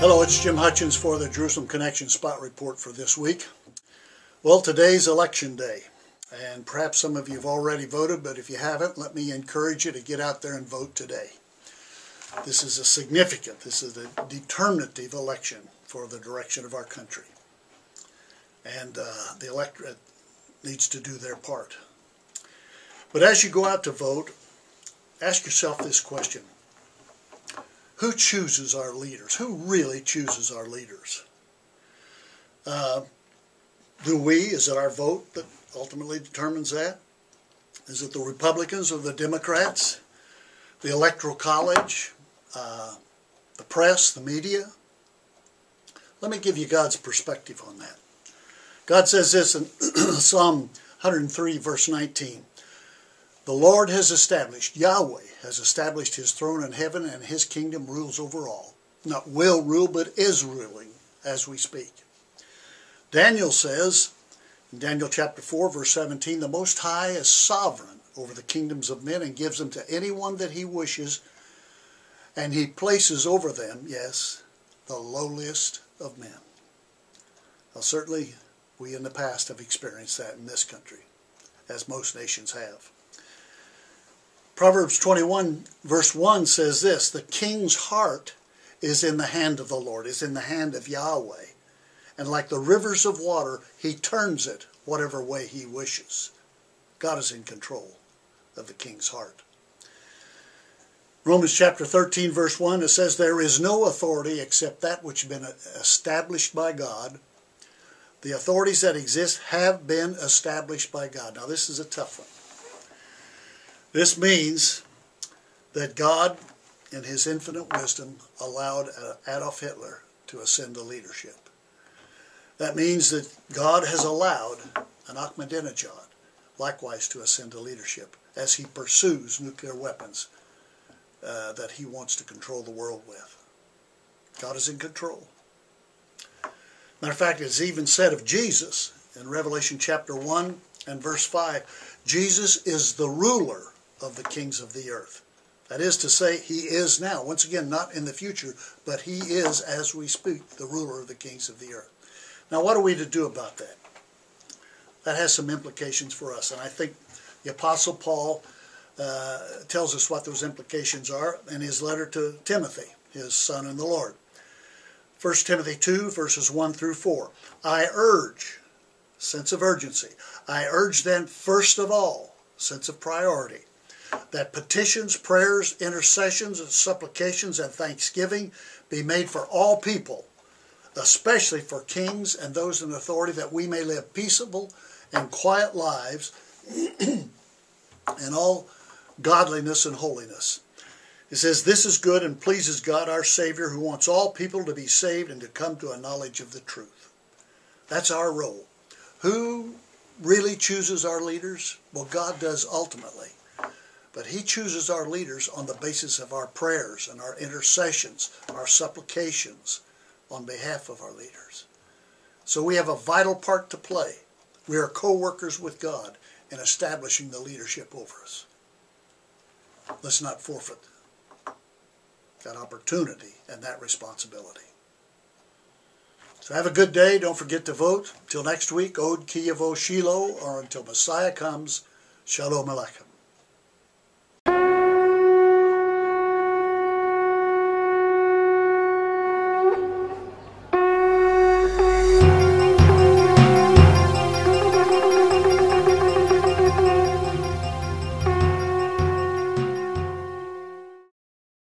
Hello, it's Jim Hutchens for the Jerusalem Connection Spot Report for this week. Well, today's election day, and perhaps some of you have already voted, but if you haven't, let me encourage you to get out there and vote today. This is a determinative election for the direction of our country. And the electorate needs to do their part. But as you go out to vote, ask yourself this question. Who chooses our leaders? Who really chooses our leaders? Is it our vote that ultimately determines that? Is it the Republicans or the Democrats? The Electoral College? The press? The media? Let me give you God's perspective on that. God says this in Psalm 103 verse 19. The Lord has established, Yahweh has established his throne in heaven, and his kingdom rules over all. Not will rule, but is ruling as we speak. Daniel says, in Daniel chapter 4, verse 17, the Most High is sovereign over the kingdoms of men and gives them to anyone that he wishes, and he places over them, yes, the lowliest of men. Well, certainly we in the past have experienced that in this country, as most nations have. Proverbs 21 verse 1 says this, the king's heart is in the hand of the Lord, is in the hand of Yahweh. And like the rivers of water, he turns it whatever way he wishes. God is in control of the king's heart. Romans chapter 13 verse 1, it says, there is no authority except that which has been established by God. The authorities that exist have been established by God. Now this is a tough one. This means that God, in his infinite wisdom, allowed Adolf Hitler to ascend to leadership. That means that God has allowed an Ahmadinejad likewise to ascend to leadership as he pursues nuclear weapons that he wants to control the world with. God is in control. Matter of fact, it's even said of Jesus in Revelation chapter 1 and verse 5, Jesus is the ruler of the kings of the earth. That is to say, he is now, once again, not in the future, but he is, as we speak, the ruler of the kings of the earth. Now, what are we to do about that? That has some implications for us, and I think the Apostle Paul tells us what those implications are in his letter to Timothy, his son in the Lord. 1 Timothy 2, verses 1 through 4. I urge, sense of urgency, I urge then, first of all, sense of priority, that petitions, prayers, intercessions, and supplications and thanksgiving be made for all people, especially for kings and those in authority, that we may live peaceable and quiet lives in all godliness and holiness. It says, this is good and pleases God our Savior, who wants all people to be saved and to come to a knowledge of the truth. That's our role. Who really chooses our leaders? Well, God does ultimately. But he chooses our leaders on the basis of our prayers and our intercessions, our supplications on behalf of our leaders. So we have a vital part to play. We are co-workers with God in establishing the leadership over us. Let's not forfeit that opportunity and that responsibility. So have a good day. Don't forget to vote. Until next week, Od Ki Yavo Shiloh, or until Messiah comes, Shalom Aleichem.